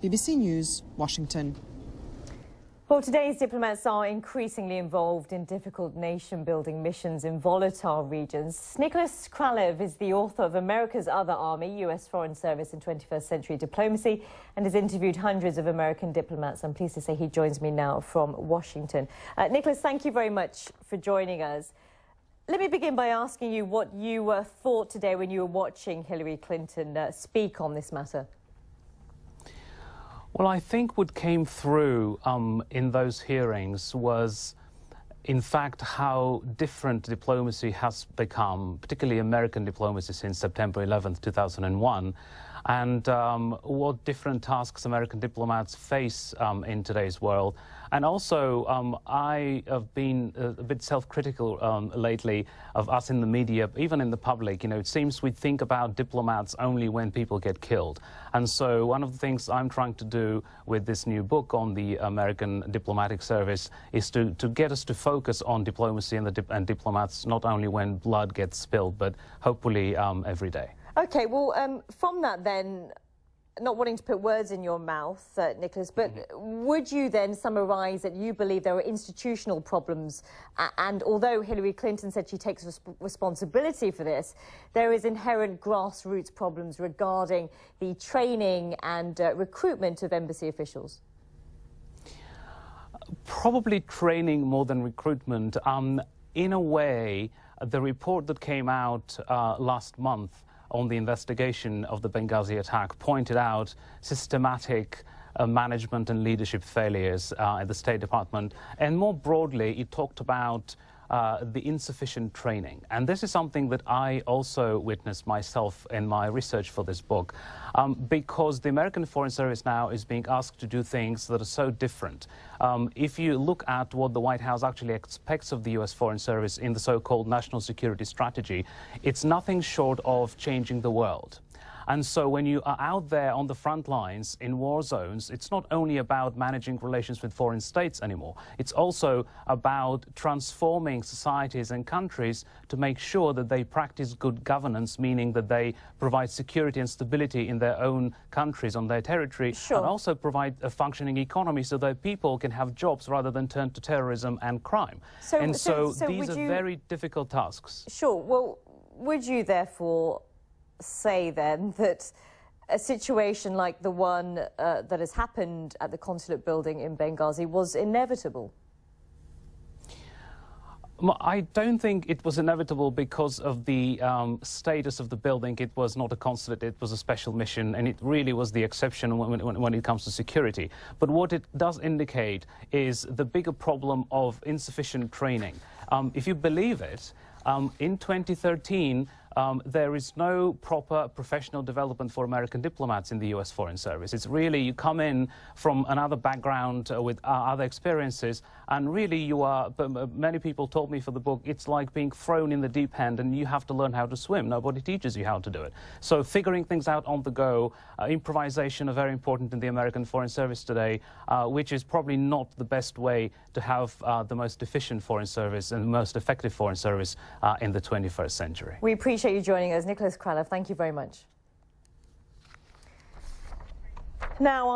BBC News, Washington. Well, today's diplomats are increasingly involved in difficult nation-building missions in volatile regions. Nicholas Kralev is the author of America's Other Army, U.S. Foreign Service in 21st Century Diplomacy, and has interviewed hundreds of American diplomats. I'm pleased to say he joins me now from Washington. Nicholas, thank you very much for joining us. Let me begin by asking you what you thought today when you were watching Hillary Clinton speak on this matter. Well, I think what came through in those hearings was, in fact, how different diplomacy has become, particularly American diplomacy since September 11th, 2001, and what different tasks American diplomats face in today's world. And also, I have been a bit self-critical lately of us in the media, even in the public. You know, it seems we think about diplomats only when people get killed. And so one of the things I'm trying to do with this new book on the American diplomatic service is to get us to focus on diplomacy and diplomats, not only when blood gets spilled, but hopefully every day. OK, well, from that then, not wanting to put words in your mouth, Nicholas, but would you then summarise that you believe there are institutional problems, and although Hillary Clinton said she takes responsibility for this, there is inherent grassroots problems regarding the training and recruitment of embassy officials? Probably training more than recruitment. In a way, the report that came out last month on the investigation of the Benghazi attack pointed out systematic management and leadership failures at the State Department. And more broadly, it talked about the insufficient training. And this is something that I also witnessed myself in my research for this book, because the American Foreign Service now is being asked to do things that are so different. If you look at what the White House actually expects of the U.S. Foreign Service in the so-called national security strategy, it's nothing short of changing the world. And so when you are out there on the front lines in war zones, it's not only about managing relations with foreign states anymore. It's also about transforming societies and countries to make sure that they practice good governance, meaning that they provide security and stability in their own countries, on their territory, Sure. and also provide a functioning economy so that people can have jobs rather than turn to terrorism and crime. So these are very difficult tasks. Sure. Well, would you therefore say then that a situation like the one that has happened at the consulate building in Benghazi was inevitable? I don't think it was inevitable because of the status of the building. It was not a consulate, it was a special mission, and it really was the exception when it comes to security. But what it does indicate is the bigger problem of insufficient training. If you believe it, in 2013, there is no proper professional development for American diplomats in the U.S. Foreign Service. It's really, you come in from another background with other experiences, and really you are, many people told me for the book, it's like being thrown in the deep end and you have to learn how to swim. Nobody teaches you how to do it. So figuring things out on the go, improvisation are very important in the American Foreign Service today, which is probably not the best way to have the most efficient foreign service and the most effective foreign service in the 21st century. We appreciate you joining us. Nicholas Kralev, thank you very much. Now,